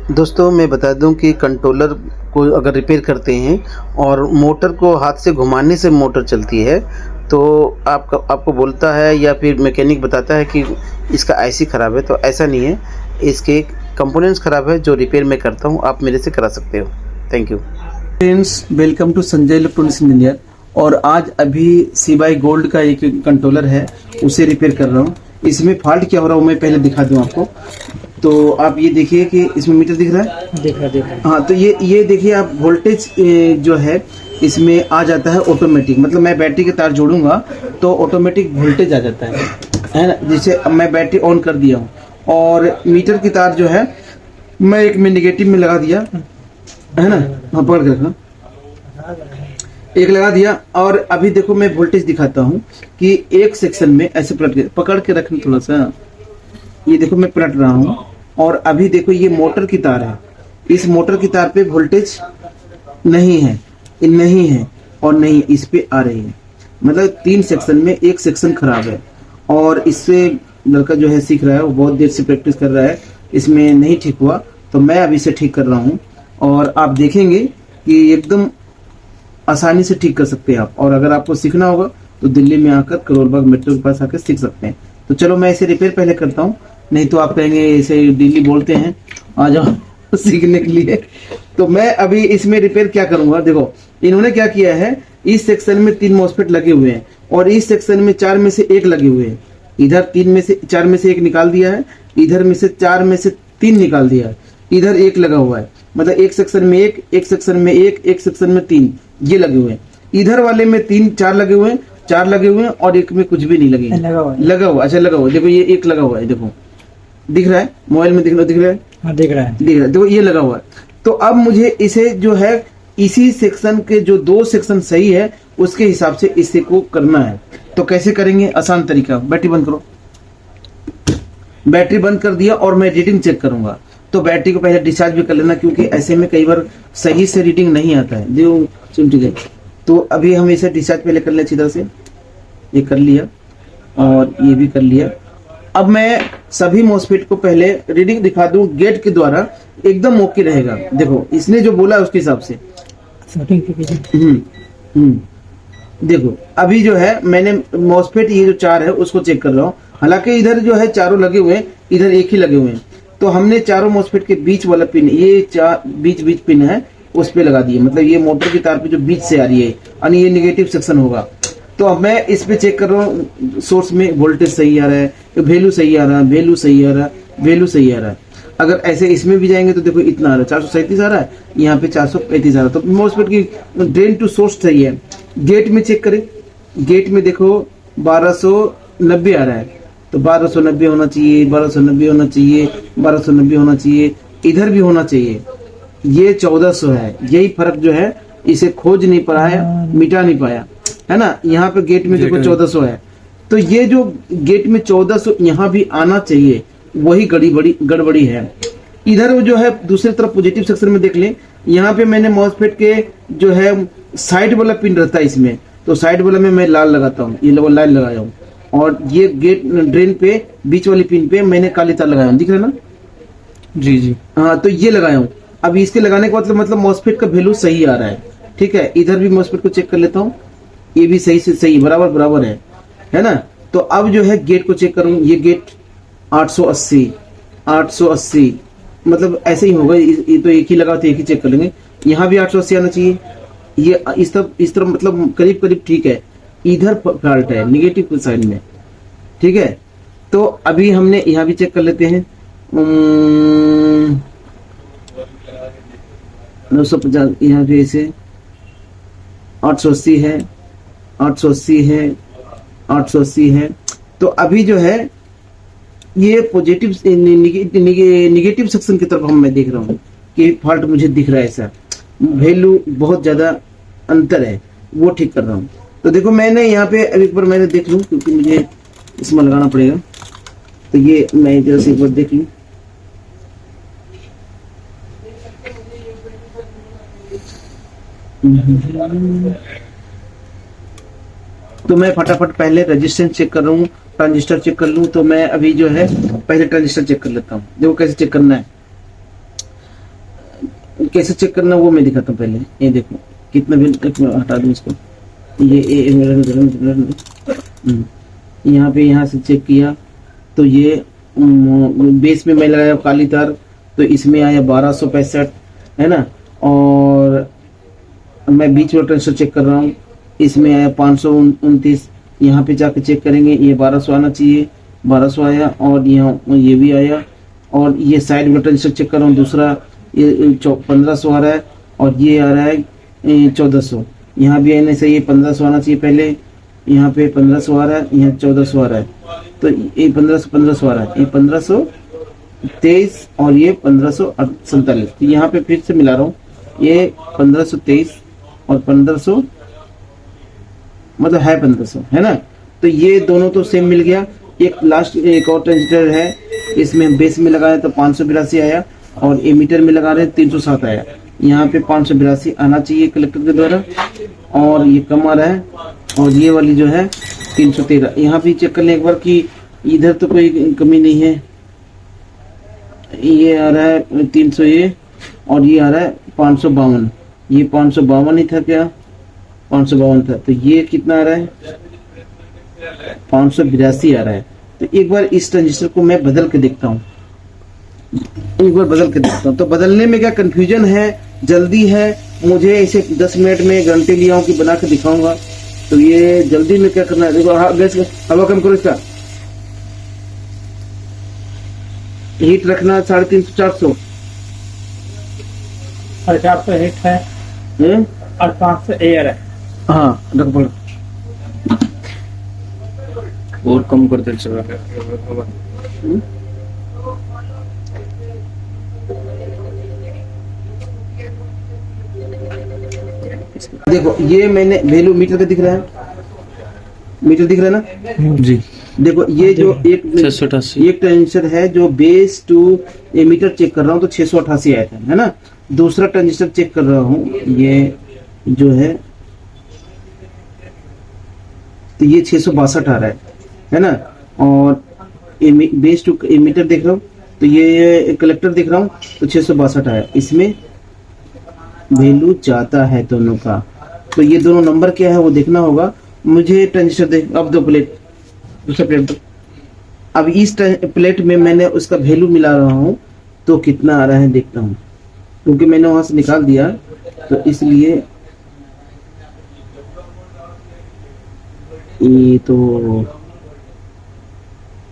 दोस्तों मैं बता दूं कि कंट्रोलर को अगर रिपेयर करते हैं और मोटर को हाथ से घुमाने से मोटर चलती है, तो आपको बोलता है या फिर मैकेनिक बताता है कि इसका आईसी ख़राब है, तो ऐसा नहीं है। इसके कंपोनेंट्स ख़राब है जो रिपेयर मैं करता हूं, आप मेरे से करा सकते हो। Thank you friends, welcome to Sanjay electronics engineer. और आज अभी सीबाई गोल्ड का एक कंट्रोलर है, उसे रिपेयर कर रहा हूँ। इसमें फॉल्ट क्या हो रहा है मैं पहले दिखा दूं आपको। तो आप ये देखिए कि इसमें मीटर दिख रहा है, दिख रहा है। हाँ, तो ये देखिए आप, वोल्टेज जो है इसमें आ जाता है ऑटोमेटिक। मतलब मैं बैटरी के तार जोड़ूंगा तो ऑटोमेटिक वोल्टेज आ जाता है ना। जैसे अब मैं बैटरी ऑन कर दिया हूँ और मीटर की तार जो है मैं एक में निगेटिव में लगा दिया है ना। हाँ, पकड़ के रखना, एक लगा दिया। और अभी देखो मैं वोल्टेज दिखाता हूँ कि एक सेक्शन में ऐसे पकड़ के रखना थोड़ा सा। ये देखो मैं पलट रहा हूँ और अभी देखो ये मोटर की तार है। इस मोटर की तार पे वोल्टेज नहीं है और नहीं इस पे आ रही है। मतलब 3 सेक्शन में एक सेक्शन खराब है। और इससे लड़का जो है सीख रहा है, वो बहुत देर से प्रैक्टिस कर रहा है, इसमें नहीं ठीक हुआ तो मैं अभी से ठीक कर रहा हूँ। और आप देखेंगे कि एकदम आसानी से ठीक कर सकते हैं आप। और अगर आपको सीखना होगा तो दिल्ली में आकर करोल बाग मेट्रो के पास आकर सीख सकते हैं। तो चलो मैं इसे रिपेयर पहले करता हूँ, नहीं तो आप कहेंगे इसे दिल्ली बोलते हैं, आ जाओ सीखने के लिए। तो मैं अभी इसमें रिपेयर क्या करूंगा, देखो इन्होंने क्या किया है, इस सेक्शन में 3 मॉसफेट लगे हुए हैं और इस सेक्शन में 4 में से 1 लगे हुए हैं। इधर 4 में से 1 निकाल दिया है, इधर में से 4 में से 3 निकाल दिया है, इधर 1 लगा हुआ है। मतलब एक सेक्शन में 1, एक सेक्शन में 1, एक सेक्शन में 3 ये लगे हुए हैं। इधर वाले में 4 लगे हुए हैं और एक में कुछ भी नहीं लगे, लगा हुआ। अच्छा, लगा हुआ, देखो ये 1 लगा हुआ है, देखो दिख रहा है, मोबाइल में दिख रहा है, हाँ, दिख रहा है, देखो ये लगा हुआ है। तो अब मुझे इसे जो है इसी सेक्शन के जो 2 सेक्शन सही है उसके हिसाब से इसे को करना है। तो कैसे करेंगे, आसान तरीका, बैटरी बंद करो। बैटरी बंद कर दिया और मैं रीडिंग चेक करूंगा। तो बैटरी को पहले डिस्चार्ज भी कर लेना, क्योंकि ऐसे में कई बार सही से रीडिंग नहीं आता है, जो चिमटी गई। तो अभी हम इसे डिस्चार्ज पहले कर ले अच्छी तरह से। ये कर लिया और ये भी कर लिया। अब मैं सभी मॉसफेट को पहले रीडिंग दिखा दूं गेट के द्वारा, एकदम ओके रहेगा। देखो इसने जो बोला उसके हिसाब से देखो अभी जो है मैंने मॉसफेट ये जो 4 है उसको चेक कर रहा हूँ। हालांकि इधर जो है चारों लगे हुए हैं, इधर एक ही लगे हुए हैं। तो हमने चारों मॉसफेट के बीच वाला पिन, ये बीच पिन है, उस पे लगा दिए। मतलब ये मोटर की तार पे जो बीच से आ रही है यानी ये निगेटिव सेक्शन होगा। तो अब मैं इस पे चेक कर रहा हूँ, सोर्स में वोल्टेज सही आ रहा है, वैल्यू सही आ रहा है, वैल्यू सही आ रहा है, वैल्यू सही आ रहा है। अगर ऐसे इसमें भी जाएंगे तो देखो इतना आ रहा है, 437 आ रहा है, यहाँ पे 435 आ रहा है। तो मॉसफेट की ड्रेन टू सोर्स सही है। गेट में चेक करें, गेट में देखो 1290 आ रहा है, तो 1290 होना चाहिए, 1290 होना चाहिए, 1290 होना चाहिए, इधर भी होना चाहिए। ये 1400 है। यही फर्क जो है, इसे खोज नहीं पाया, मिटा नहीं पाया, है ना। यहाँ पे गेट में देखो 1400 है, तो ये जो गेट में 1400 यहाँ भी आना चाहिए, वही गड़बड़ी है। इधर जो है दूसरी तरफ पॉजिटिव सेक्शन में देख लें, यहाँ पे मैंने मॉसफेट के जो है साइड वाला पिन रहता है इसमें, तो साइड वाला में मैं लाल लगाता हूँ, ये लाइन लगाया हूँ। और ये गेट ड्रेन पे बीच वाली पिन पे मैंने काली तार लगाया हूँ, दिख रहा है ना। जी हाँ, तो ये लगाया हूँ। अब इसके लगाने का मतलब मॉसफेट का वैल्यू सही आ रहा है, ठीक है। इधर भी मॉसफेट को चेक कर लेता हूँ, ये भी सही से सही बराबर है ना। तो अब जो है गेट को चेक करूँ, ये गेट 880 मतलब ऐसे ही होगा। ये तो एक ही लगा तो एक ही चेक कर लेंगे। यहाँ भी 880 आना चाहिए। ये इस तरफ मतलब करीब ठीक है। इधर फॉल्ट है निगेटिव साइड में, ठीक है। तो अभी हमने यहाँ भी चेक कर लेते हैं। 950 यहाँ पे ऐसे 880 है, 880 है, 880 है। तो अभी जो है ये पॉजिटिव निगेटिव सेक्शन की तरफ मैं देख रहा हूँ कि फॉल्ट मुझे दिख रहा है। ऐसा वैल्यू बहुत ज्यादा अंतर है, वो ठीक कर रहा हूँ। तो देखो मैंने यहाँ पे एक बार मैंने देख लूँ, क्योंकि मुझे इसमें लगाना पड़ेगा। तो ये मैं जैसे एक बार देख लूँ, तो मैं फटाफट पहले रेजिस्टेंस चेक कर रहा हूँ, ट्रांजिस्टर चेक कर लूँ। तो मैं अभी जो है पहले ट्रांजिस्टर चेक कर लेता हूँ। देखो कैसे चेक करना है। कैसे चेक करना वो मैं दिखाता हूँ पहले। ये देखो कितना बिल, एक मिनट हटा दूँ इसको। यहाँ पे यहाँ से चेक किया तो ये बेस में मैं लगाया काली तार, तो इसमें आया 1265 है ना। और मैं बीच में ट्रांजिस्टर चेक कर रहा हूँ, इसमें आया 529। यहाँ पे जाके चेक करेंगे, ये 1200 आना चाहिए, 1200 आया। और यहाँ ये भी आया। और ये साइड में ट्रांजिस्टर चेक कर रहा हूँ, दूसरा ये 1500 आ रहा है, और ये आ रहा है 1400। यहाँ भी आने से ये 1500 आना चाहिए पहले, यहाँ पे 1500 आ रहा है, यहाँ 1400 आ रहा है। तो ये 1500 आ रहा है, ये 1523 और ये 1547। तो यहाँ पे फिर से मिला रहा हूँ, ये 1523 और 1500 मतलब है 1500 है ना। तो ये दोनों तो सेम मिल गया। एक लास्ट एक और ट्रांजिस्टर है, इसमें बेस में लगाया तो 582 आया, और एमीटर में लगा रहे 307 आया। यहाँ पे 582 आना चाहिए कलेक्टर के द्वारा, और ये कम आ रहा है। और ये वाली जो है 313। यहाँ भी चेक कर लें एक बार कि इधर तो कोई कमी नहीं है। ये आ रहा है 300 ये, और ये आ रहा है 552। ये 552 ही था क्या? 552 था। तो ये कितना आ रहा है? 582 आ रहा है। तो एक बार इस ट्रांजिस्टर को मैं बदल के देखता हूँ, एक बार बदल के देखता हूँ। तो बदलने में क्या कंफ्यूजन है, जल्दी है मुझे, इसे 10 मिनट में गारंटी लिया हूँ कि बना के दिखाऊंगा। तो ये जल्दी में क्या करना है, देखो गैस हवा कम करो, इसका हीट रखना 350-400 और 400 हीट है और 500 एयर है। हाँ रख पड़ा, और कम कर दे चला। देखो ये मैंने वैल्यू मीटर का दिख रहा है, मीटर दिख रहा है ना जी। देखो ये जो एक 688 एक ट्रांजिस्टर है जो बेस टू एमीटर चेक कर रहा हूँ तो 688 आया था, है ना। दूसरा ट्रांजिस्टर चेक कर रहा हूँ, ये जो है तो ये 662 आ रहा है ना। और बेस टू एमीटर देख रहा हूँ तो ये कलेक्टर देख रहा हूँ तो 662 आया। इसमें वैल्यू जाता है दोनों का, तो ये दोनों नंबर क्या है वो देखना होगा मुझे। ट्रांजिस्टर देख, अब दो प्लेट, दूसरा प्लेट दो। अब इस प्लेट में मैंने उसका वैल्यू मिला रहा हूँ तो कितना आ रहा है देखता हूँ, क्योंकि मैंने वहां से निकाल दिया तो इसलिए ये तो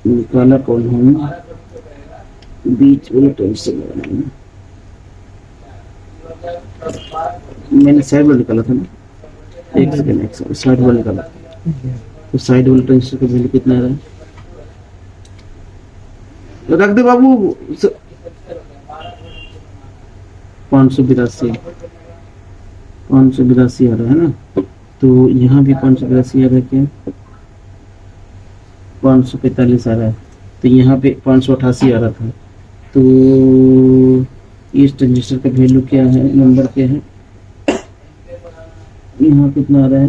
निकाला कौन हूँ, बीच वाले ट्रांजिस्टर लगाना है। मैंने साइड वाला निकाला था ना, एक सेकंड साइड वाला निकाला, तो साइड वाले ट्रांजिस्टर का वैल्यू कितना आ रहा है, रख दे बाबू। 582 आ रहा है ना। तो यहाँ भी 582 आ रहा है क्या, 545 आ रहा है। तो यहाँ पे 588 आ रहा था। तो इस ट्रांजिस्टर का वैल्यू क्या है, नंबर क्या है, यहाँ कितना आ रहा है,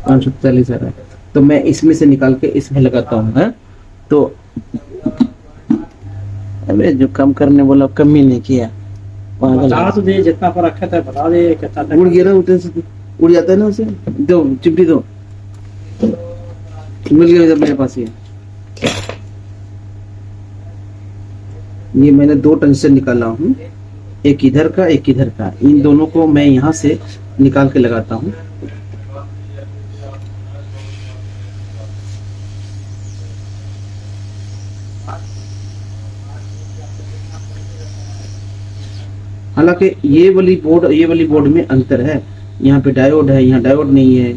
545 आ रहा है। तो मैं इसमें से निकाल के इसमें लगाता हूँ, है। तो अबे जो कम करने बोला कम ही नहीं किया, बता तो दे, जितना पर रखा था बता दे कितना तक उड़ गया ना, उड़ जाता है ना उसे। दो चिपटी दो, मिल गया जब मेरे पास ये मैंने दो ट्रांजिस्टर निकाला हूँ, एक इधर का एक इधर का। इन दोनों को मैं यहाँ से निकाल के लगाता हूँ। हालांकि ये वाली बोर्ड में अंतर है, यहाँ पे डायोड है, यहाँ डायोड नहीं है।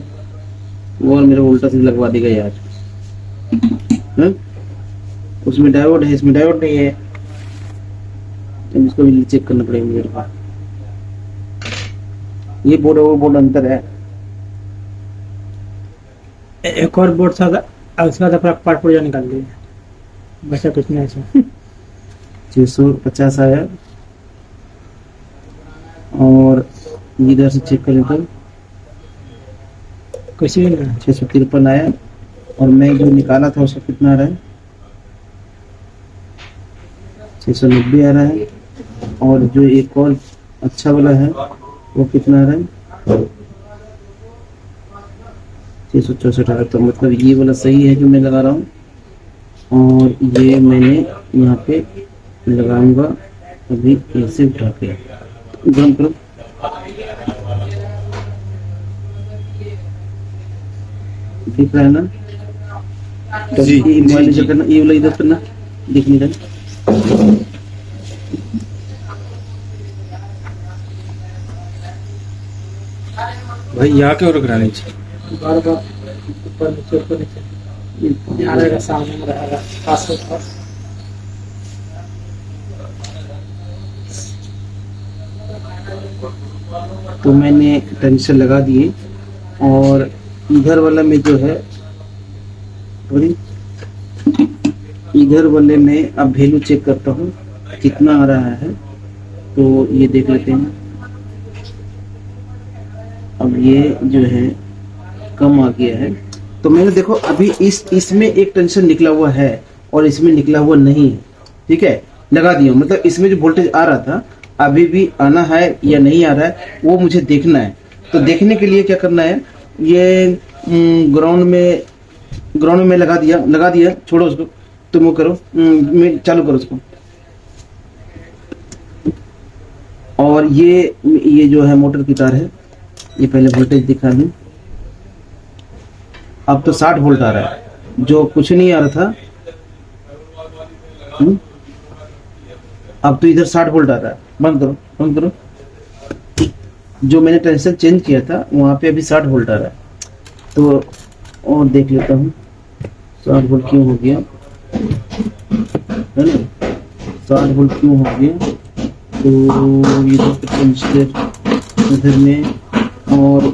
वो और मेरे उल्टा सीधा लगवा देगा यार, है? उसमें डायोड है, इसमें डायोड नहीं है। इसको भी चेक करना पड़ेगा मेरे को। ये बोर्ड और वो बोर्ड अंतर है। एक और बोर्ड था उसका तो पार्ट पुर्जा निकाल दिया, बचा कुछ नहीं ऐसा। 650 आया, और इधर से चेक करें तो कुछ भी नहीं, 653 आया। और मैं जो निकाला था उसका कितना आ रहा है, 690 आ रहा है। और जो एक और अच्छा वाला है वो कितना आ रहा है, 664 आ रहा है। तो मतलब ये वाला सही है जो मैं लगा रहा हूँ, और ये मैंने यहाँ पे लगाऊंगा अभी ऐसे उठा के। गर्म करो, दिख रहा है ना? तो जी, ये जी, मोबाइल जी। इधर करना, ये वाला इधर करना, दिख नहीं रहा। भाई यहाँ क्यों रख रहा नीचे? बार बार ऊपर नीचे यहाँ रहेगा, सामने में रहेगा, पास से पास। तो मैंने टेंशन लगा दिए, और इधर वाला में जो है, सॉरी, इधर वाले में अब वैल्यू चेक करता हूँ कितना आ रहा है। तो ये देख लेते हैं। अब ये जो है कम आ गया है। तो मैंने देखो अभी इसमें एक टेंशन निकला हुआ है और इसमें निकला हुआ नहीं है। ठीक है, लगा दिया। मतलब इसमें जो वोल्टेज आ रहा था अभी भी आना है या नहीं आ रहा है वो मुझे देखना है। तो देखने के लिए क्या करना है, ये ग्राउंड में लगा दिया, छोड़ो उसको, तुम वो करो, चालू करो उसको। और ये जो है मोटर की तार है, ये पहले वोल्टेज दिखा दूं। अब तो 60 वोल्ट आ रहा है, जो कुछ नहीं आ रहा था। अब तो इधर 60 वोल्ट आ रहा है। बंद करो। जो मैंने टेंशन चेंज किया था वहां पे अभी 60 वोल्ट आ रहा है। तो और देख लेता हूँ 60 वोल्ट क्यों हो गया, है ना? 60 वोल्ट क्यों हो गया? तो ये इधर में, और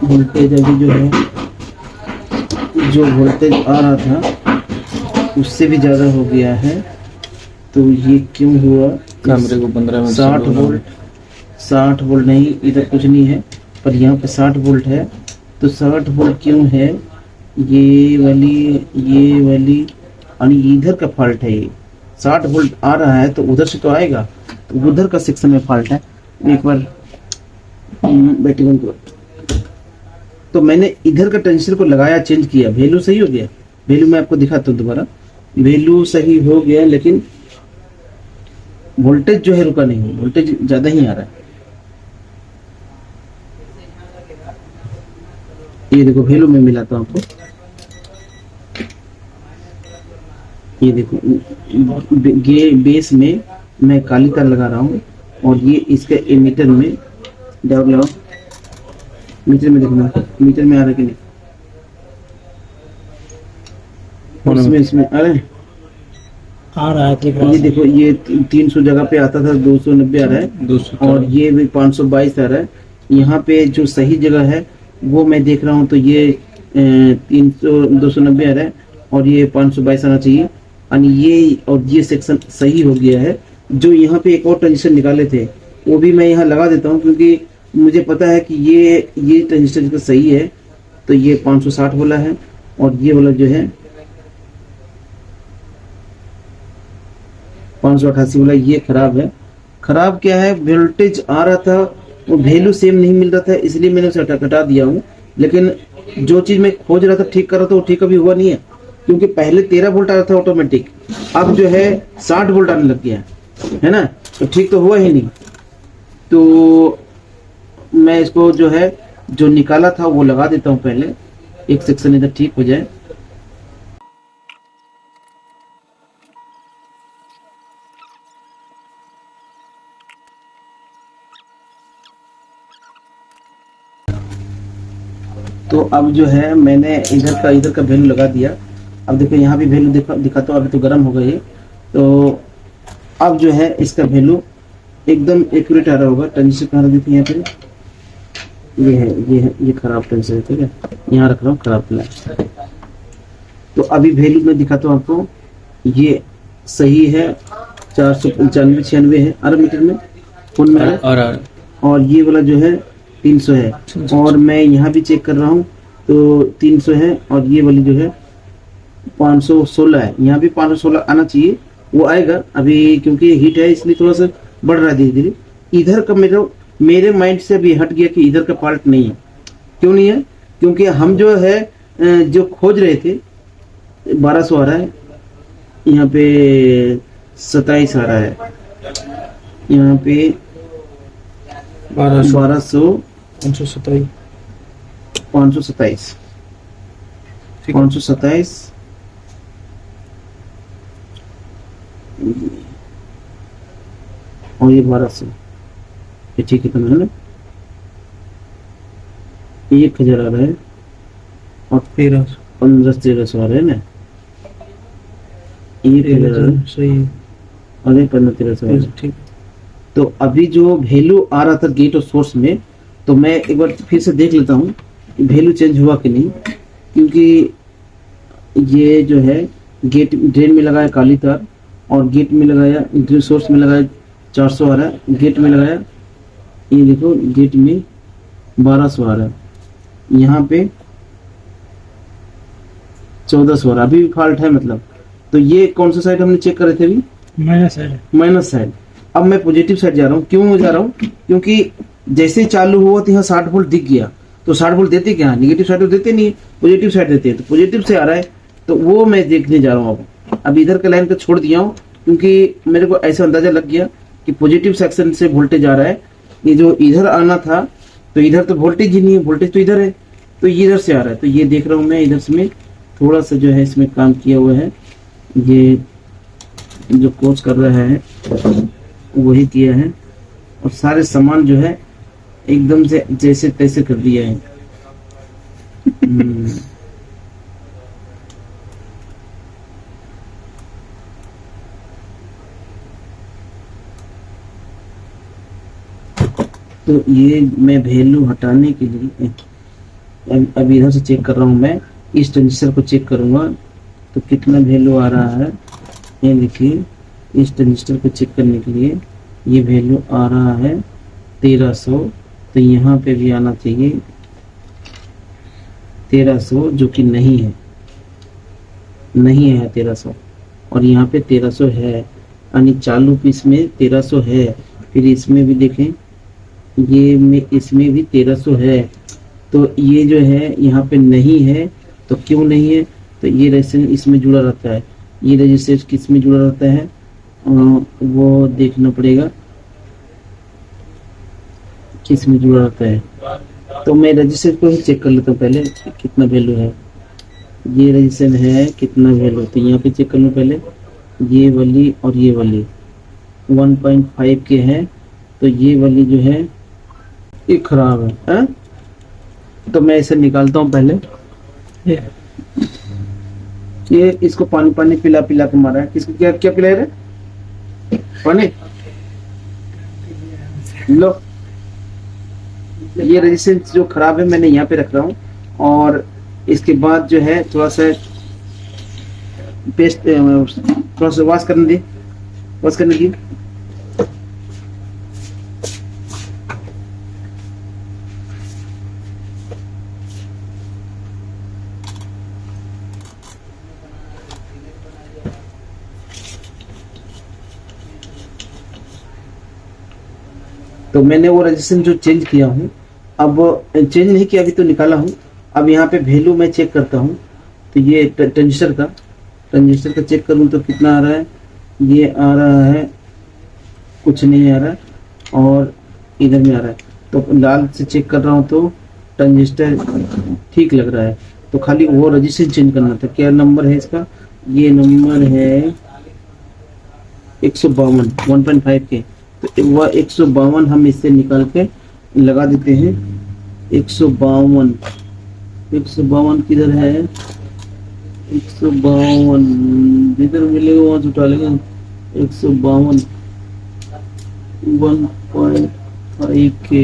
वोल्टेज अभी जो है, जो वोल्टेज आ रहा था उससे भी ज़्यादा हो गया है। तो ये क्यों हुआ? कैमरे को 15 मिनट 60 वोल्ट नहीं, इधर कुछ नहीं है, पर यहाँ पे 60 वोल्ट है। तो 60 वोल्ट क्यों है? ये वाली यानी इधर का फॉल्ट है। ये 60 वोल्ट आ रहा है तो उधर से तो आएगा, तो उधर का सेक्शन में फॉल्ट है। एक बार बैटरी बंद करो। तो मैंने इधर का टेंशन को लगाया, चेंज किया, वैल्यू सही हो गया। वैल्यू मैं आपको दिखाता हूँ दोबारा, वैल्यू सही हो गया, लेकिन वोल्टेज जो है रुका नहीं, वोल्टेज ज्यादा ही आ रहा है। ये देखो वैल्यू में मिलाता हूँ आपको, ये देखो बेस में मैं काली तार लगा रहा हूँ, और ये इसके एमीटर में डाउन लगाओ। मीटर में देखना, मीटर में आ रहा है कि नहीं, इसमें आ रहा है, दिख रहा ये है। देखो ये 300 जगह पे आता था, 290 आ रहा है, 200 और ये भी 522 आ रहा है। यहाँ पे जो सही जगह है वो मैं देख रहा हूँ, तो ये 290 आ रहा है, और ये 522 आना चाहिए। यानी ये सेक्शन सही हो गया है। जो यहाँ पे एक और ट्रांजिस्टर निकाले थे वो भी मैं यहाँ लगा देता हूँ, क्योंकि मुझे पता है कि ये ट्रांजिस्टर सही है। तो ये 560 वाला है, और ये वाला जो है 588 वाला, ये खराब है। खराब क्या है, वोल्टेज आ रहा था वो वैल्यू सेम नहीं मिल रहा था, इसलिए मैंने उसे हटा दिया हूँ। लेकिन जो चीज मैं खोज रहा था, ठीक कर रहा था, वो ठीक अभी हुआ नहीं है, क्योंकि पहले 13 वोल्ट आ रहा था ऑटोमेटिक, अब जो है 60 वोल्ट आने लग गया है ना। तो ठीक तो हुआ ही नहीं। तो मैं इसको जो है, जो निकाला था वो लगा देता हूँ पहले, एक सेक्शन इधर ठीक हो जाए। तो अब जो है मैंने इधर का वैल्यू लगा दिया। अब देखो यहाँ भी वैल्यू दिखाता हूँ, अभी तो गर्म हो गई है। तो अब जो है इसका वैल्यू एकदम एक्यूरेट आ रहा होगा। ट्रांजिस्टर कहाँ रखी थी? यहाँ पे ये खराब ट्रांजिस्टर है, ठीक है, यहाँ रख रहा हूँ, खराब प्लान। तो अभी वैल्यू में दिखाता हूँ आपको, ये सही है, 495-96 है अरब मीटर में, फोन में और ये वाला जो है 300 है। और मैं यहाँ भी चेक कर रहा हूँ तो 300 है, और ये वाली जो है 516 है। यहाँ भी 516 आना चाहिए, वो आएगा अभी, क्योंकि हीट है इसलिए थोड़ा सा बढ़ रहा है धीरे धीरे। इधर का मेरे माइंड से अभी हट गया कि इधर का पार्ट नहीं है। क्यों नहीं है? क्योंकि हम जो है जो खोज रहे थे 1200 आ रहा है, यहाँ पे 27 आ रहा है, यहाँ पे 1200 527 527 और ये 1200, ये ठीक कितना है ना, 1000 आ रहा है और 1500 आ रहा है ना, 1000 आ रहा है सही है। और 1500 आ रहा है। ठीक। तो अभी जो वैल्यू आ रहा था गेट और सोर्स में, तो मैं एक बार फिर से देख लेता हूँ वैल्यू चेंज हुआ कि नहीं, क्योंकि ये जो है गेट ड्रेन में लगाया काली तार और गेट में लगाया, सोर्स में लगाया 400 आ रहा है, गेट में लगाया, ये देखो गेट में 1200 आ रहा है, यहाँ पे 1400 आ रहा है, अभी भी फॉल्ट है मतलब। तो ये कौन सा साइड हमने चेक करे थे अभी? Minus side. अब मैं पॉजिटिव साइड जा रहा हूँ। क्यों जा रहा हूँ? क्योंकि जैसे ही चालू हुआ तो यहाँ 60 वोल्ट दिख गया, तो 60 वोल्ट देते क्या? निगेटिव साइड तो देते नहीं, पॉजिटिव साइड देते हैं, तो पॉजिटिव से आ रहा है, तो वो मैं देखने जा रहा हूँ। अब इधर के लाइन को छोड़ दिया हूँ, क्योंकि मेरे को ऐसा अंदाजा लग गया कि पॉजिटिव सेक्शन से वोल्टेज आ रहा है। ये जो इधर आना था, तो इधर तो वोल्टेज ही नहीं है, वोल्टेज तो इधर है, तो ये इधर से आ रहा है। तो ये देख रहा हूँ मैं, इधर से में थोड़ा सा जो है इसमें काम किया हुआ है, ये जो कोर्स कर रहा है वही किया है, और सारे सामान जो है एकदम से जैसे तैसे कर दिया है। तो ये मैं वैल्यू हटाने के लिए अब इधर से चेक कर रहा हूँ, मैं इस ट्रांजिस्टर को चेक करूंगा तो कितना वैल्यू आ रहा है। ये देखिए, इस ट्रांजिस्टर को चेक करने के लिए ये वैल्यू आ रहा है 1300, तो यहाँ पे भी आना चाहिए 1300, जो कि नहीं है 1300, और यहाँ पे 1300 है, यानी चालू पीस में 1300 है। फिर इसमें भी देखें, ये में इसमें भी 1300 है, तो ये जो है यहाँ पे नहीं है। तो क्यों नहीं है? तो ये रेजिस्टेंस इसमें जुड़ा रहता है, ये रेजिस्टेंस किस में जुड़ा रहता है वो देखना पड़ेगा, किस में जुड़ा रहता है। तो मैं रेजिस्टेंस को ही चेक कर लेता हूँ पहले, कितना वैल्यू है। ये रेजिस्टेंस है कितना वैल्यू, तो यहाँ पे चेक कर लूँ पहले, ये वाली और ये वाली 1.5 के है, तो ये वाली जो है ये खराब है, तो मैं इसे निकालता हूँ पहले। ये इसको पानी पानी पिला पिला के मारा है। किसको क्या क्या पिला रहे? पानी लो। ये रेजिस्टेंस जो खराब है मैंने यहाँ पे रख रहा हूँ, और इसके बाद जो है थोड़ा सा पेस्ट, थोड़ा सा वॉश करने दी। तो मैंने वो रेजिस्टेंस जो चेंज किया हूँ, अब चेंज नहीं किया, अभी तो निकाला हूँ। अब यहाँ पे वैल्यू मैं चेक करता हूँ, तो ये ट्रांजिस्टर का चेक करूँ तो कितना आ रहा है? ये आ रहा है, कुछ नहीं आ रहा है, और इधर में आ रहा है। तो लाल से चेक कर रहा हूँ तो ट्रांजिस्टर ठीक लग रहा है, तो खाली वो रजिस्टर चेंज करना था। क्या नंबर है इसका? ये नंबर है 152, 1.5 के। तो वह 152 हम इससे निकाल के लगा देते हैं। 152 किधर है? 152 जिधर मिलेगा वहां से उठा लेंगे। 152 1.5 के,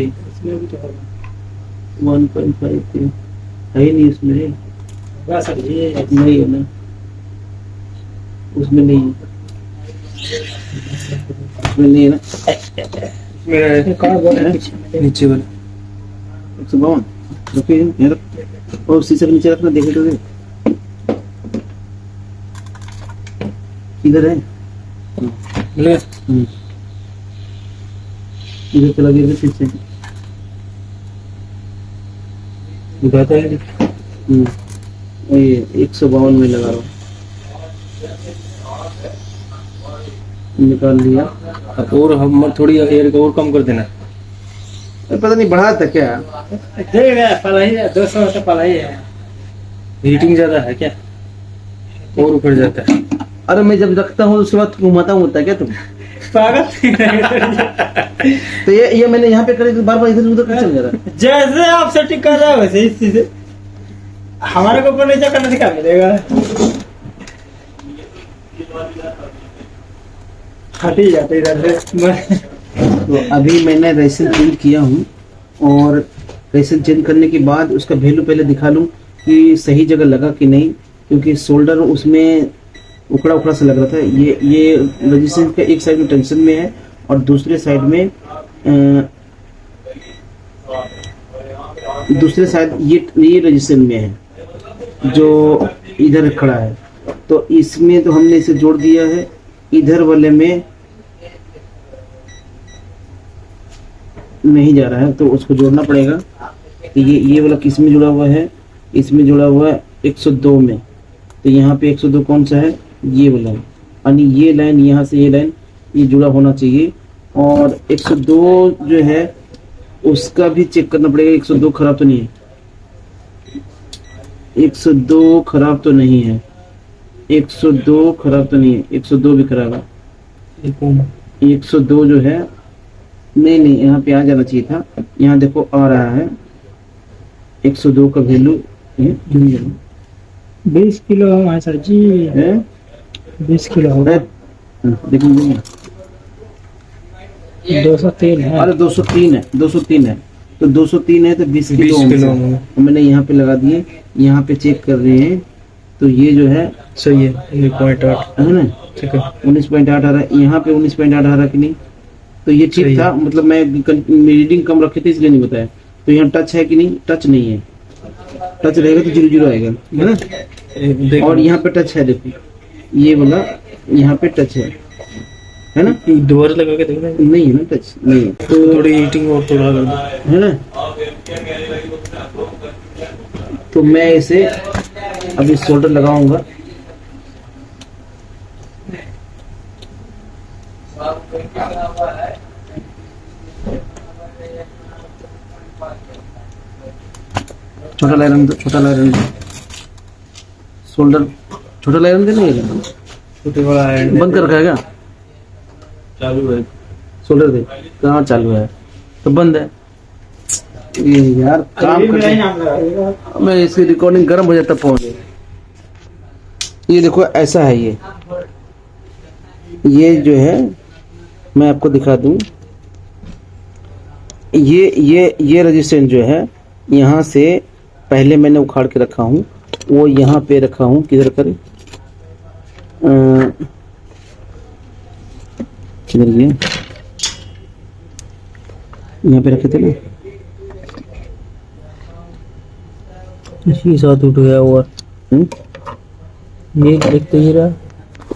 1.5 के है ही नहीं इसमें, नहीं है ना, उसमें नहीं है, नहीं है ना, नीचे वाला 152 रखिए, और शीशे के नीचे रखना, देखे तो इधर है ले इधर चला गया फिर से। दिखाता है ये 152 में लगा रहा हूँ, निकाल लिया। अब और हम थोड़ी एयर को और कम कर देना। पता नहीं बढ़ा था क्या। पलाई है 200 से पलाई है, हीटिंग ज्यादा है क्या और ऊपर जाता है। अरे मैं जब रखता हूँ उसके बाद घुमाता हूँ, होता है क्या तुम पागल। तो ये मैंने यहाँ पे करे बार बार इधर उधर चल जा रहा है। जैसे आप सेटिंग कर रहे हो वैसे इस चीज हमारे को ऊपर नीचे करने से क्या मिलेगा। हट ही जाते इधर से। तो अभी मैंने रेसन चेंज किया हूँ, और रेसन चेंज करने के बाद उसका वैल्यू पहले दिखा लूँ कि सही जगह लगा कि नहीं, क्योंकि शोल्डर उसमें उखड़ा उखड़ा सा लग रहा था। ये रेजिस्टेंस का एक साइड में टेंशन में है और दूसरे साइड में ये रेजिस्टेंस में है जो इधर खड़ा है। तो इसमें तो हमने इसे जोड़ दिया है, इधर वाले में नहीं जा रहा है तो उसको जोड़ना पड़ेगा। तो ये वाला किस में जुड़ा हुआ है, इसमें जुड़ा हुआ है 102 में। तो यहाँ पे 102 कौन सा है, ये वाला है, यानी ये लाइन यहाँ से ये लाइन ये जुड़ा होना चाहिए। और 102 जो है उसका भी चेक करना पड़ेगा, 102 खराब तो नहीं है, 102 खराब तो नहीं है, 102 खराब तो नहीं है, 102 भी खराब है। 102 जो है नहीं यहाँ पे आ जाना चाहिए था, यहाँ देखो आ रहा है 102 का वैल्यू 20 किलो है सर जी, है 20 किलो होगा। देखिए 203 है। अरे 203 है, 203 है, तो 203 है तो 20 किलो मैंने यहाँ पे लगा दिए। यहाँ पे चेक कर रहे हैं तो ये जो है सही है 19.8 है ना, ठीक है 19.8 आ रहा है, यहाँ पे 19.8 आ रहा है कि नहीं। तो ये ठीक था, मतलब मैं रीडिंग कम रखे थे इसलिए नहीं बताया। तो यहाँ टच है कि नहीं, टच नहीं है, टच रहेगा तो 0 आएगा है ना। और यहाँ पे टच है, देखो ये वाला यहाँ पे टच है ना, दोबारा लगा के देखना नहीं है ना, टच नहीं है। तो थोड़ी हीटिंग और थोड़ा कर दो है ना। तो मैं इसे अभी शोल्डर लगाऊंगा। छोटा लाइन दो, छोटा लाइन दो, शोल्डर छोटा लाइन देना, ये छोटे वाला है बंद कर रखा है क्या, चालू है शोल्डर दे कहाँ चालू है, तो बंद है। ये यार काम करते मैं इसकी रिकॉर्डिंग गर्म हो जाता फोन। ये देखो ऐसा है, ये जो है मैं आपको दिखा दूं, ये रेजिस्टेंस जो है यहाँ से पहले मैंने उखाड़ के रखा हूँ, वो यहाँ पे रखा हूँ, किधर करे किधर गया, यहाँ पे रखे थे ना, इसी साथ उठ गया हुआ ये एक तो ये रहा,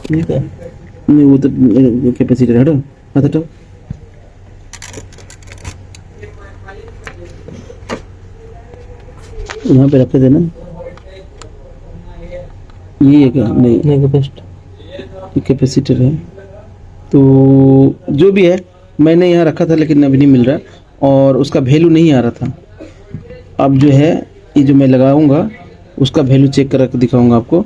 ठीक है नहीं वो तो कैपेसिटर हटो, हाथ हटाओ। यहाँ पे रखे थे ना, ये है क्या, नहीं कैपेसिटर है। तो जो भी है मैंने यहाँ रखा था लेकिन अभी नहीं मिल रहा और उसका वैल्यू नहीं आ रहा था। अब जो है ये जो मैं लगाऊंगा उसका वैल्यू चेक कर दिखाऊंगा आपको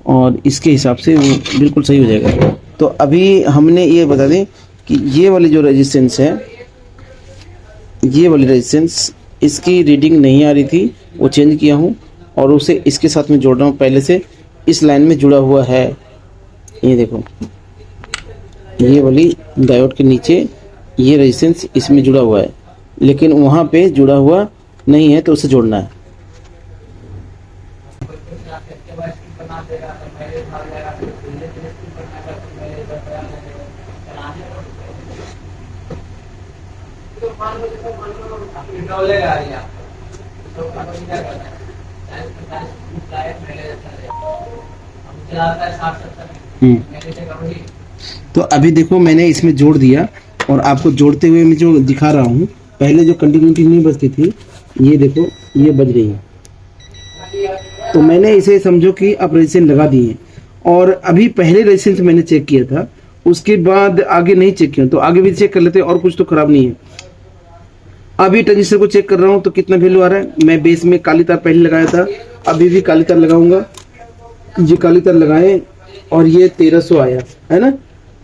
और इसके हिसाब से वो बिल्कुल सही हो जाएगा। तो अभी हमने ये बता दें कि ये वाली जो रेजिस्टेंस है, ये वाली रेजिस्टेंस इसकी रीडिंग नहीं आ रही थी, वो चेंज किया हूँ और उसे इसके साथ में जोड़ रहा हूँ। पहले से इस लाइन में जुड़ा हुआ है, ये देखो ये वाली डायोड के नीचे ये रेजिस्टेंस इसमें जुड़ा हुआ है, लेकिन वहाँ पे जुड़ा हुआ नहीं है तो उसे जोड़ना है। तो अभी देखो मैंने इसमें जोड़ दिया और आपको जोड़ते हुए मैं जो दिखा रहा हूँ, पहले जो कंटिन्यूटी नहीं बजती थी, ये देखो ये बज रही है। तो मैंने इसे समझो कि अब रेजिस्टेंस लगा दिए और अभी पहले रेजिस्टेंस मैंने चेक किया था, उसके बाद आगे नहीं चेक किया, तो आगे भी चेक कर लेते हैं और कुछ तो खराब नहीं है। अभी ट्रांजिस्टर को चेक कर रहा हूँ तो कितना वैल्यू आ रहा है। मैं बेस में काली तार पहले लगाया था, अभी भी काली तार लगाऊंगा। ये काली तार लगाए और ये 1300 आया है ना,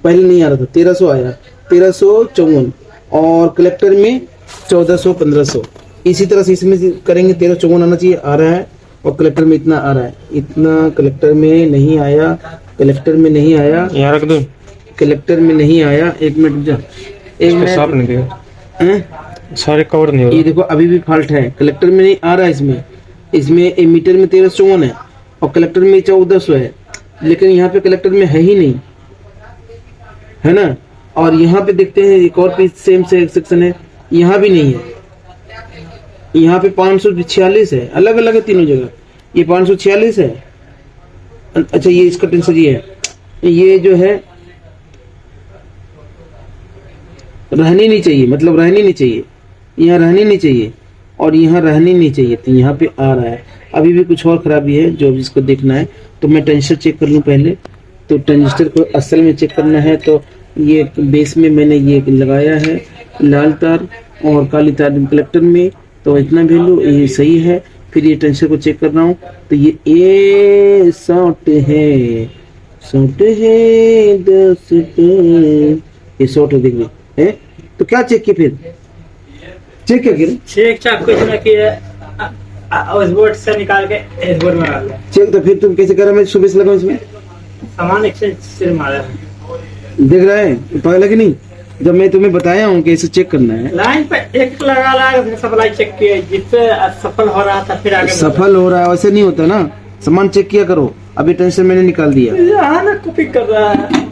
पहले नहीं आ रहा था, 1300 आया, 1354 और कलेक्टर में 1400 1500। इसी तरह से इसमें करेंगे, 1354 आना चाहिए, आ रहा है, और कलेक्टर में इतना आ रहा है, इतना कलेक्टर में नहीं आया, कलेक्टर में नहीं आया, यहाँ रख दो, कलेक्टर में नहीं आया। एक मिनट रुक जा, एक साफ नहीं मिनट। दिया, सारे कवर नहीं हो ये देखो अभी भी फॉल्ट है, कलेक्टर में नहीं आ रहा है। इसमें मीटर में 1354 है और कलेक्टर में 1400 है, लेकिन यहाँ पे कलेक्टर में है ही नहीं, है ना। और यहाँ पे देखते हैं एक और पीस सेम से सेक्शन है, यहाँ भी नहीं है। यहाँ पे 546 है, अलग अलग है तीनों जगह। ये 546 है। अच्छा ये इसका टेंसर ये है, ये जो है रहनी नहीं चाहिए, मतलब रहनी नहीं चाहिए, यहाँ रहनी नहीं चाहिए और यहाँ रहनी नहीं चाहिए, तो यहाँ पे आ रहा है। अभी भी कुछ और खराबी है जो जिसको देखना है, तो मैं ट्रांजिस्टर चेक कर लूँ पहले। तो ट्रांजिस्टर को असल में चेक करना है, तो ये बेस में मैंने ये लगाया है लाल तार और काली तार कलेक्टर में, तो इतना वैल्यू ये सही है। फिर ये ट्रांजिस्टर को चेक कर रहा हूँ, तो ये ए शॉर्ट है, शॉर्ट है 10 ये शॉर्ट है, देख है। तो क्या चेक किया फिर, चेक क्या किया, चेक चाक कुछ ना किया, उस बोर्ड से निकाल के इस बोर्ड में डाल दिया। चेक। तो फिर तुम कैसे कर रहे हो, मैं सुबह से लगाऊं इसमें, सामान एक्सचेंज से मारा है, देख रहा है पता लगे नहीं, जब मैं तुम्हें बताया हूँ कि इसे चेक करना है। लाइन पे एक लगा सप्लाई चेक किया, जिससे सफल हो रहा था, फिर आगे सफल हो रहा है, वैसे नहीं होता ना, सामान चेक किया करो। अभी टेंशन मैंने निकाल दिया, यहाँ ना कॉपी कर रहा है,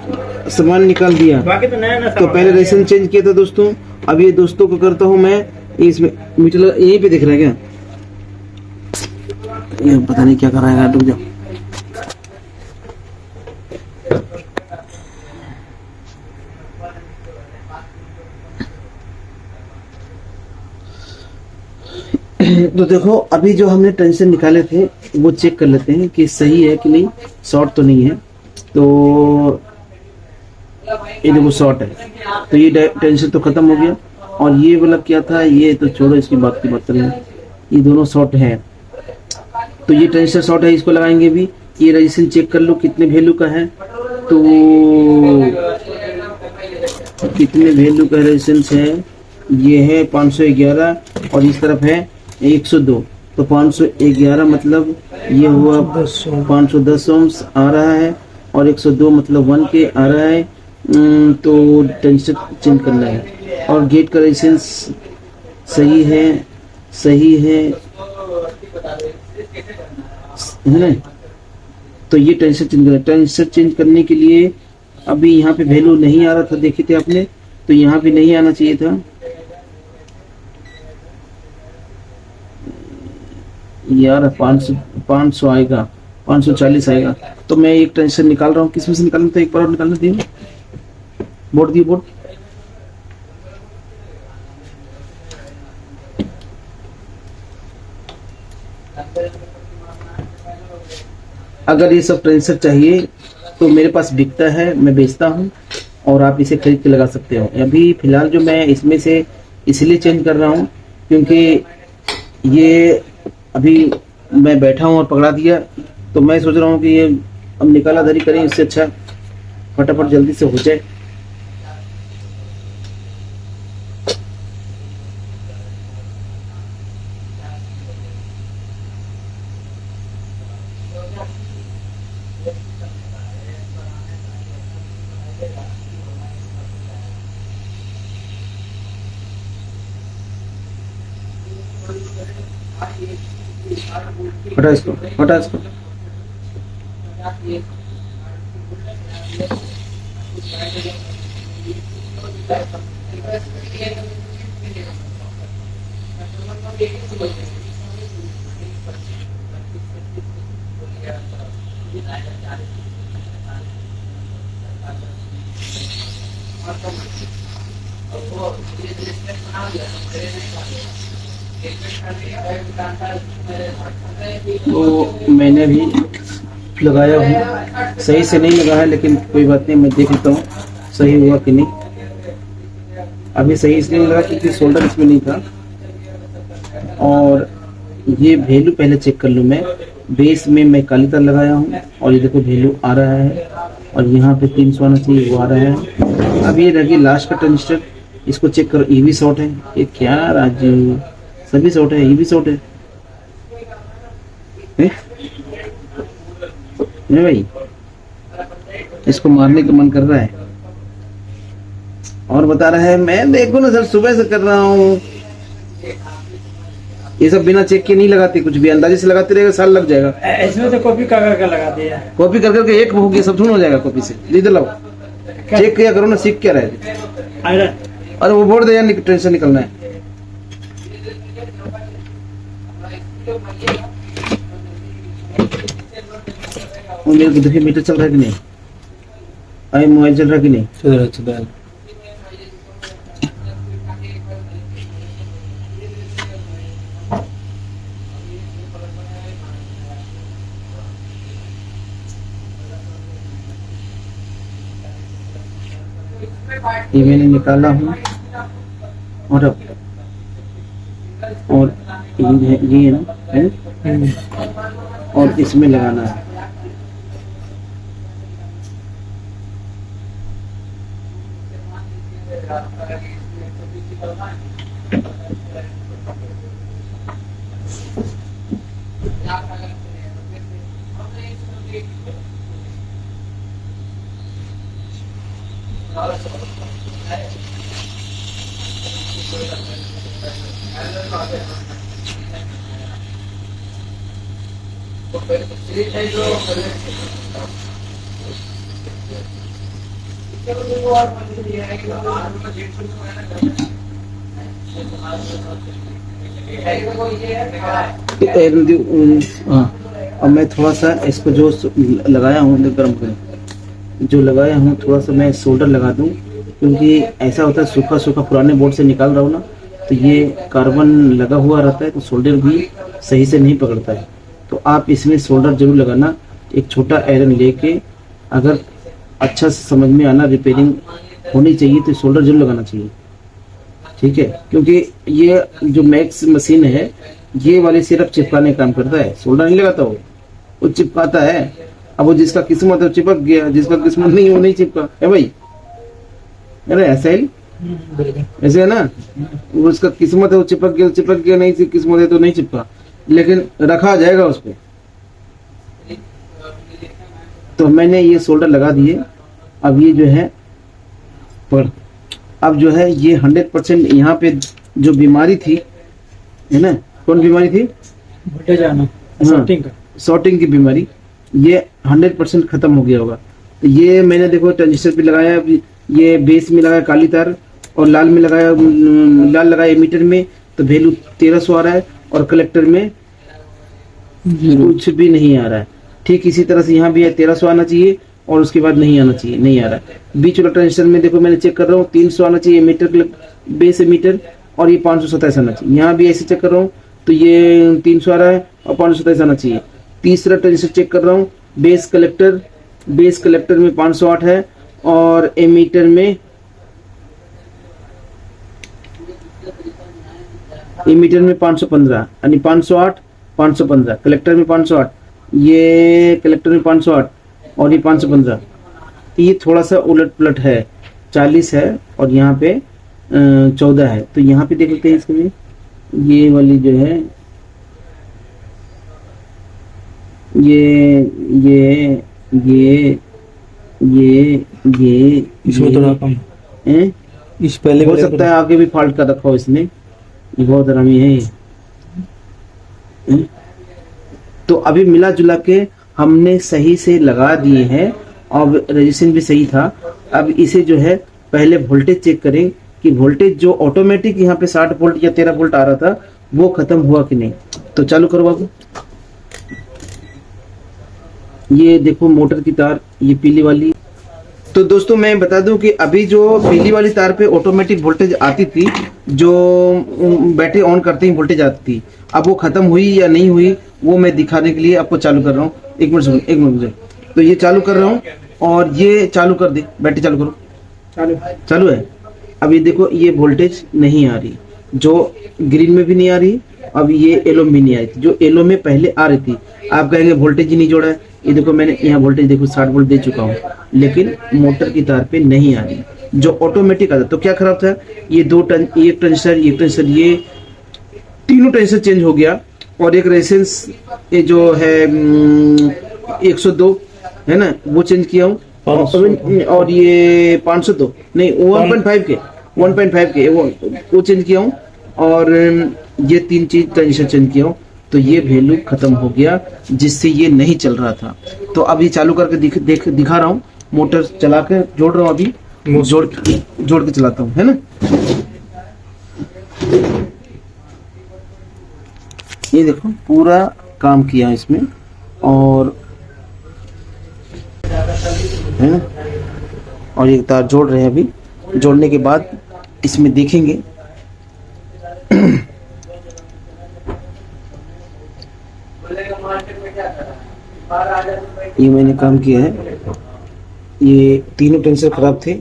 सामान निकाल दिया। बाकी तो नया ना तो पहले रेशन चेंज किया था दोस्तों, अब ये दोस्तों को करता हूँ मैं। इसमें मीटर यहीं पे दिख रहा है क्या, ये पता नहीं क्या कर रहा है, रुक जाओ। तो देखो अभी जो हमने टेंशन निकाले थे वो चेक कर लेते हैं कि सही है कि नहीं, शॉर्ट तो नहीं है। तो ये देखो शॉर्ट है, तो ये टेंशन तो खत्म हो गया। और ये वाला क्या था, ये तो छोड़ो, इसकी बात की बात करें, ये दोनों शॉर्ट है। तो ये टेंशन शॉर्ट है, इसको लगाएंगे भी। ये रजिस्ट्रेशन चेक कर लो कितने वैल्यू का है, तो कितने वैल्यू का रजिस्ट्रेशन है, ये है 511 और इस तरफ है 102, तो 511 मतलब ये हुआ 510 ओम्स आ रहा है और 102 मतलब 1 के आ रहा है। तो ट्रांजिस्टर चेंज करना है और गेट का रेजिस्टेंस सही है, सही है ना। तो ये ट्रांजिस्टर चेंज करना, ट्रांजिस्टर चेंज करने के लिए अभी यहाँ पे वैल्यू नहीं आ रहा था, देखे थे आपने, तो यहाँ पे नहीं आना चाहिए था। यार 500 आएगा, 540 आएगा। तो मैं एक ट्रांजिस्टर निकाल रहा हूँ, किसमें से निकालना था, एक बार और निकालना दिए, बोर्ड दिए, बोर्ड। अगर ये सब ट्रांजिस्टर चाहिए तो मेरे पास बिकता है, मैं बेचता हूँ और आप इसे खरीद के लगा सकते हो। अभी फिलहाल जो मैं इसमें से इसलिए चेंज कर रहा हूँ क्योंकि ये अभी मैं बैठा हूँ और पकड़ा दिया, तो मैं सोच रहा हूँ कि ये अब निकाला धरी करें, इससे अच्छा फटाफट जल्दी से हो जाए। हटा इसको, हटा इसको। तो मैंने भी लगाया हूँ, सही से नहीं लगा है, लेकिन कोई बात नहीं, मैं देख लेता हूँ सही हुआ कि नहीं। अभी सही इसलिए नहीं लगा क्योंकि सोल्डर इसमें नहीं था। और ये वैल्यू पहले चेक कर लूँ मैं। बेस में मैं काली तार लगाया हूँ और ये देखो वैल्यू आ रहा है, और यहाँ पे 300 आना चाहिए, वो आ रहा है। अब ये रह गई लास्ट का ट्रांजिस्टर, इसको चेक करो। ईवी शॉर्ट है ये क्या राजू, सभी शॉर्ट है, ईवी शॉर्ट है नहीं भाई, इसको मारने का मन कर रहा है और बता रहा है मैं देखो ना सर सुबह से कर रहा हूँ। ये सब बिना चेक के नहीं लगाते, कुछ भी अंदाजे से लगाते रहेगा, साल लग जाएगा। इसमें तो कॉपी कर कर लगा दिया, कॉपी कर करके एक हो गया, सब धुन हो जाएगा कॉपी से। लीजिए लाओ, चेक किया करो ना, सीख क्या रहे। अरे वो बोर्ड दे यार, टेंशन निकलना है। और मेरे को देखिए मीटर चल रहा है कि नहीं, आई मोबाइल चल रहा है कि नहीं, चल रहा है। ये मैंने निकाला हूँ। और अब और ये है ना है? और इसमें लगाना है। अब मैं थोड़ा सा इसको जो लगाया हूँ गर्म कर, जो लगाया हूँ थोड़ा सा मैं सोल्डर लगा दूँ, क्योंकि ऐसा होता है सूखा सूखा पुराने बोर्ड से निकाल रहा हूँ ना, तो ये कार्बन लगा हुआ रहता है, तो सोल्डर भी सही से नहीं पकड़ता है। तो आप इसमें सोल्डर जरूर लगाना। एक छोटा आयरन लेके, अगर अच्छा से समझ में आना रिपेयरिंग होनी चाहिए तो सोल्डर जरूर लगाना चाहिए, ठीक है। क्योंकि ये जो मैक्स मशीन है, ये वाली सिर्फ चिपकाने का काम करता है, सोल्डर नहीं लगाता, वो चिपकाता है। अब वो जिसका किस्मत है चिपक गया, जिसका किस्मत नहीं वो नहीं चिपका है भाई। अरे ऐसा ही ऐसे है ना, उसका किस्मत है वो चिपक गया, नहीं किस्मत है तो नहीं चिपका, लेकिन रखा जाएगा उस पर। तो मैंने ये सोल्डर लगा दिए। अब ये जो है अब जो है ये 100% यहाँ पे जो बीमारी थी है ना, कौन बीमारी थी, वोल्टेज आना, शॉर्टिंग की बीमारी, ये 100% खत्म हो गया होगा। तो ये मैंने देखो ट्रांजिस्टर पे लगाया, ये बेस में लगाया काली तार, और लाल में लगाया, लाल लगाया एमीटर में, तो वैल्यू 1300 आ रहा है, और कलेक्टर में कुछ भी नहीं आ रहा है। ठीक इसी तरह से यहाँ भी है, 1300 आना चाहिए और उसके बाद नहीं आना चाहिए, नहीं आ रहा है। बीच वाला ट्रांजिस्टर में देखो मैंने चेक कर रहा हूँ, 300 आना चाहिए मीटर, बेस मीटर, और ये 527 आना चाहिए। यहाँ भी ऐसे चेक कर रहा हूँ तो ये 300 आ रहा है और 527 आना चाहिए। तीसरा ट्रांजिस्टर चेक कर रहा हूँ, बेस कलेक्टर में 508 है, और एमीटर में एमीटर में 515, यानी 508 515, कलेक्टर में 508, ये कलेक्टर में 508 और ये 515। तो ये थोड़ा सा उलट पुलट है, 40 है और यहाँ पे 14 है। तो यहाँ पे देख लेते हैं इसके में, ये वाली जो है ये इसमें थोड़ा कम है। इस पहले हो सकता है आगे भी फॉल्ट कर रखा हो इसने, ये बहुत आरामी है ये। तो अभी मिला जुला के हमने सही से लगा दिए हैं, और रजिस्ट्रेशन भी सही था। अब इसे जो है पहले वोल्टेज चेक करें कि वोल्टेज जो ऑटोमेटिक यहाँ पे 60 वोल्ट या 13 वोल्ट आ रहा था वो खत्म हुआ कि नहीं। तो चालू करो बाबू। ये देखो मोटर की तार, ये पीली वाली। तो दोस्तों मैं बता दूं कि अभी जो पीली वाली तार पे ऑटोमेटिक वोल्टेज आती थी, जो बैटरी ऑन करते ही वोल्टेज आती थी, अब वो खत्म हुई या नहीं हुई वो मैं दिखाने के लिए आपको चालू कर रहा हूँ। एक मिनट सुनो, एक मिनट मुझे। तो ये चालू कर रहा हूँ और ये चालू कर दे, बैटरी चालू करो। चालू है। अब ये देखो, ये वोल्टेज नहीं आ रही, जो ग्रीन में भी नहीं आ रही, अब ये येलो में नहीं आई थी। जो येलो में पहले आ रही थी, आप कहेंगे वोल्टेज ही नहीं जोड़ा है। ये देखो मैंने यहाँ वोल्टेज देखो 60 वोल्ट दे चुका हूँ, लेकिन मोटर की तार पे नहीं आ रही, जो ऑटोमेटिक आता। तो क्या खराब था, ये एक ट्रांजिस्टर, ये तीनों ट्रांजिस्टर चेंज हो गया, और एक रेजिस्टेंस ये जो है 102 है ना, वो चेंज किया हूँ, और ये 502 नहीं 1.5 के वो चेंज किया हूँ, और ये 3 चीज ट्रांजिस्टर चेंज किया हूँ। तो ये वैल्यू खत्म हो गया, जिससे ये नहीं चल रहा था। तो अभी चालू करके दिखा रहा हूँ, मोटर चला के जोड़ रहा हूँ, अभी जोड़ के चलाता हूँ, है ना। ये देखो पूरा काम किया इसमें, और है ना, और ये तार जोड़ रहे हैं। अभी जोड़ने के बाद इसमें देखेंगे ये मैंने काम किया है। ये तीनों टेंसर खराब थे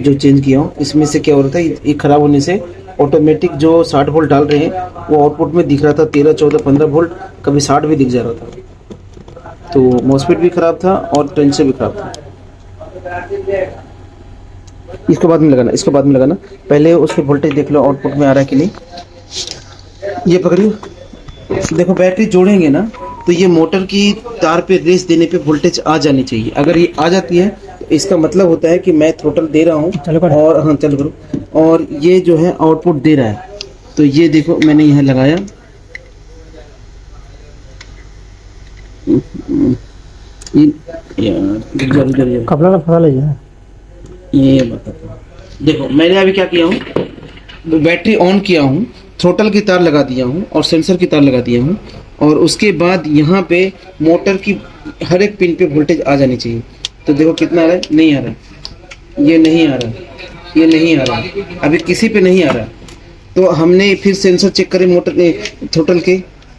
जो चेंज किया हूँ। इसमें से क्या हो रहा था, ये खराब होने से ऑटोमेटिक जो 60 वोल्ट डाल रहे हैं वो आउटपुट में दिख रहा था 13, 14, 15 वोल्ट, कभी 60 भी दिख जा रहा था। तो मॉसफेट भी खराब था और टेंसर भी खराब था। इसको बाद में लगाना, पहले उसके वोल्टेज देख लो आउटपुट में आ रहा है कि नहीं। ये पकड़ियो, देखो बैटरी जोड़ेंगे ना, तो ये मोटर की तार पे रेस देने पे वोल्टेज आ जानी चाहिए। अगर ये आ जाती है तो इसका मतलब होता है कि मैं थ्रोटल दे रहा हूँ, और हाँ चालू करो, और ये जो है आउटपुट दे रहा है। तो ये देखो मैंने यहाँ लगाया, कपड़ा फंसा लीजिए। ये बता, देखो मैंने अभी क्या किया हूँ, बैटरी ऑन किया हूँ, थ्रोटल की तार लगा दिया हूँ और सेंसर की तार लगा दिया हूँ, और उसके बाद यहाँ पे मोटर की हर एक पिन पे वोल्टेज आ जानी चाहिए। तो देखो कितना आ रहा है, नहीं आ रहा, ये नहीं आ रहा, ये नहीं आ रहा, अभी किसी पे नहीं आ रहा। तो हमने फिर सेंसर चेक करे मोटर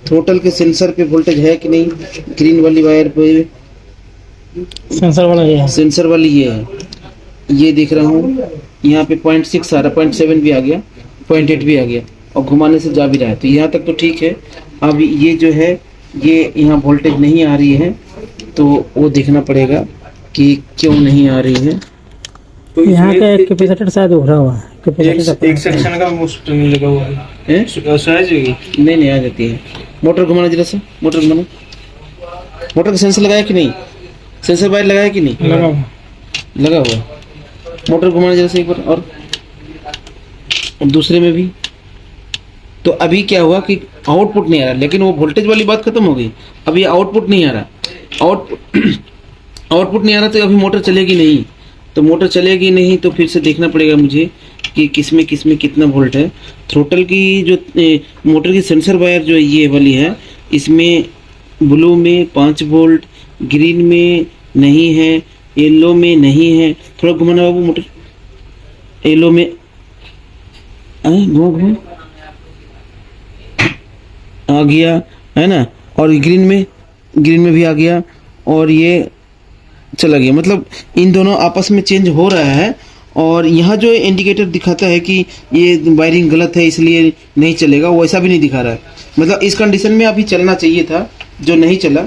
थ्रोटल के सेंसर पे वोल्टेज है कि नहीं। ग्रीन वाली वायर पे सेंसर वाला ये है, सेंसर वाली ये है, ये देख रहा हूँ यहाँ पे 0.6 आ रहा, 0.7 भी आ गया, 0.8 भी आ गया, और घुमाने से जा भी रहा है। तो यहाँ तक तो ठीक है। अब ये जो है, ये यहाँ वोल्टेज नहीं आ रही है, तो वो देखना पड़ेगा कि क्यों नहीं आ रही है। तो यहाँ का कैपेसिटर शायद उभरा हुआ है, एक सेक्शन का मुफ्त में लगा हुआ है, नहीं आ जाती है। मोटर घुमाना जरा सा, मोटर घुमाना, मोटर का सेंसर लगाया कि नहीं, सेंसर वायर लगाया कि नहीं, लगा हुआ। मोटर घुमाना जरा सा एक बार, और दूसरे में भी। तो अभी क्या हुआ कि आउटपुट नहीं आ रहा, लेकिन वो वोल्टेज वाली बात खत्म हो गई। अब ये आउटपुट नहीं आ रहा, आउटपुट नहीं आ रहा, तो अभी मोटर चलेगी नहीं। तो मोटर चलेगी नहीं तो फिर से देखना पड़ेगा मुझे कि किसमें कितना वोल्ट है। थ्रोटल की जो मोटर की सेंसर वायर जो ये वाली है, इसमें ब्लू में 5 वोल्ट, ग्रीन में नहीं है, येलो में नहीं है। थोड़ा घुमाना बाबू मोटर, येलो में घुमा आ गया है ना, और ग्रीन में भी आ गया, और ये चला गया। मतलब इन दोनों आपस में चेंज हो रहा है। और यहाँ जो इंडिकेटर दिखाता है कि ये वायरिंग गलत है इसलिए नहीं चलेगा, वो ऐसा भी नहीं दिखा रहा है। मतलब इस कंडीशन में अभी चलना चाहिए था, जो नहीं चला।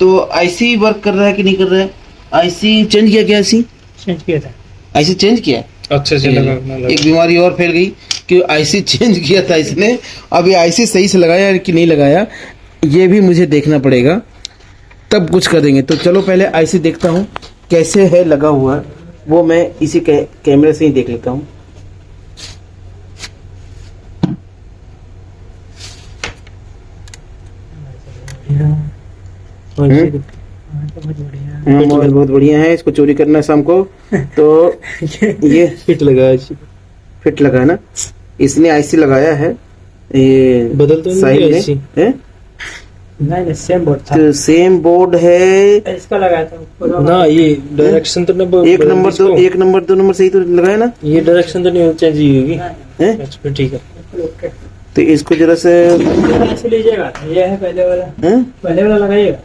तो आईसी वर्क कर रहा है कि नहीं कर रहा है, आईसी चेंज किया, क्या आईसी चेंज किया था, आईसी चेंज किया, अच्छे से लगा। एक बीमारी और फैल गई कि आईसी चेंज किया था इसने। अभी आईसी सही से लगाया कि नहीं लगाया, ये भी मुझे देखना पड़ेगा, तब कुछ करेंगे। तो चलो पहले आईसी देखता हूँ कैसे है लगा हुआ, वो मैं इसी कैमरे से ही देख लेता हूँ। मोबाइल बहुत बढ़िया है, इसको चोरी करना है शाम को। तो ये फिट लगा है ना, इसने आईसी लगाया है, ये बदल तो नहीं साहिल IC? ने नहीं सेम बोर्ड था। तो सेम बोर्ड है। इसका लगाया था ना ये डायरेक्शन तो एक नंबर दो नंबर सही तो लगाया ना। ये डायरेक्शन तो नहीं चेंज ही होगी। हैं? अच्छा फिर ठीक है। तो इसको जरा से ऐसे लीजिएगा, ये है पहले वाला। हैं? पहले वाला लगाइएगा।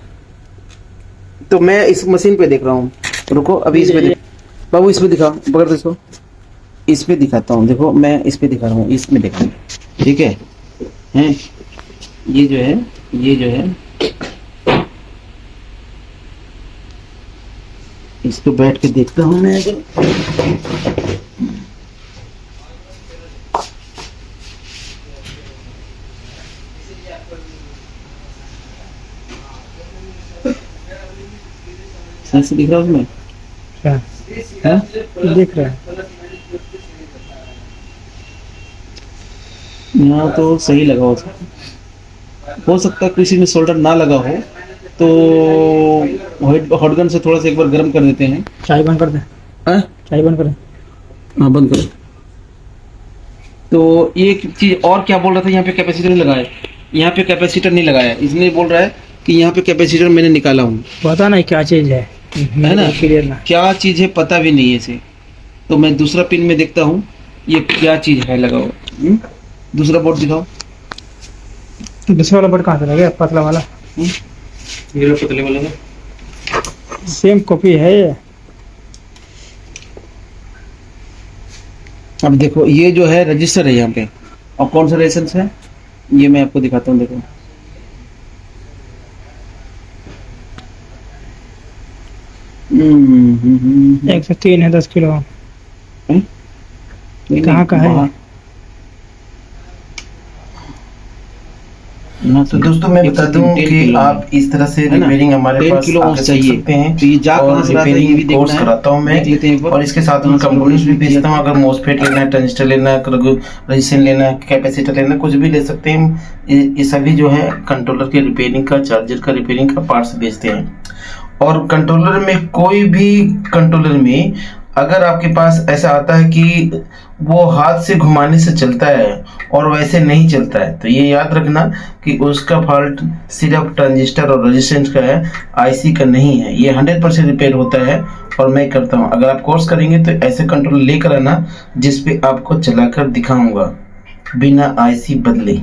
तो मैं इस मशीन पे देख रहा हूँ, रुको अभी इस पे बाबू इस पे दिखाओ, पकड़ दो इसको, इस पे दिखाता हूँ। देखो मैं इस पे दिखा रहा हूँ, इसमें देखो, ठीक है। हैं ये जो है इसको बैठ के देखता हूँ मैं। सही से दिख रहा है उसमें? क्या हाँ? दिख रहा है? यहाँ तो सही लगा हो सकता है किसी में सोल्डर ना लगा हो तो हॉटगन से थोड़ा सा एक बार गर्म कर देते हैं। चाय बंद कर दे। हाँ चाय बंद कर दे। हाँ बंद करो। तो ये चीज और क्या बोल रहा था, यहाँ पे कैपेसिटर नहीं लगाया, यहाँ पे कैपेसिटर नहीं लगाया। इसलिए बोल रहा है कि यहाँ पे कैपेसिटर मैंने निकाला हूँ। पता नहीं क्या चीज है ना क्लियर ना। क्या चीज है पता भी नहीं है इसे। तो मैं दूसरा पिन में देखता हूँ ये क्या चीज है लगा हुआ। दूसरा बोर्ड दिखाओ। तो दूसरा वाला बोर्ड कहाँ से लगे? पतला वाला ये लो पतले वाले में सेम कॉपी है ये। अब देखो ये जो है रजिस्टर है यहाँ पे, और कौन सा रेजिस्टेंस है ये मैं आपको दिखाता हूँ। देखो 103 है 10 किलो। कहाँ का है? तो दोस्तों मैं बता दूं कि आप इस तरह से रिपेयरिंग हमारे पास आके सीख सकते हैं। तो ये जा कहाँ से रहा था ये भी कोर्स कराता हूँ मैं, और इसके साथ में कंपोनेंट्स भी बेचता हूँ। अगर मॉसफेट लेना है, ट्रांजिस्टर लेना है, रजिस्टर लेना है, कैपेसिटर लेना है, कुछ भी ले सकते हैं। ये सभी जो है कंट्रोलर के रिपेयरिंग का, चार्जर का रिपेयरिंग का पार्ट्स बेचते हैं। और कंट्रोलर में कोई भी कंट्रोलर में अगर आपके पास ऐसा आता है कि वो हाथ से घुमाने से चलता है और वैसे नहीं चलता है, तो ये याद रखना कि उसका फॉल्ट सिर्फ ट्रांजिस्टर और रेजिस्टेंस का है, आईसी का नहीं है। ये 100% रिपेयर होता है और मैं करता हूँ। अगर आप कोर्स करेंगे तो ऐसे कंट्रोलर लेकर आना जिस पे आपको चलाकर दिखाऊंगा बिना आईसी बदले।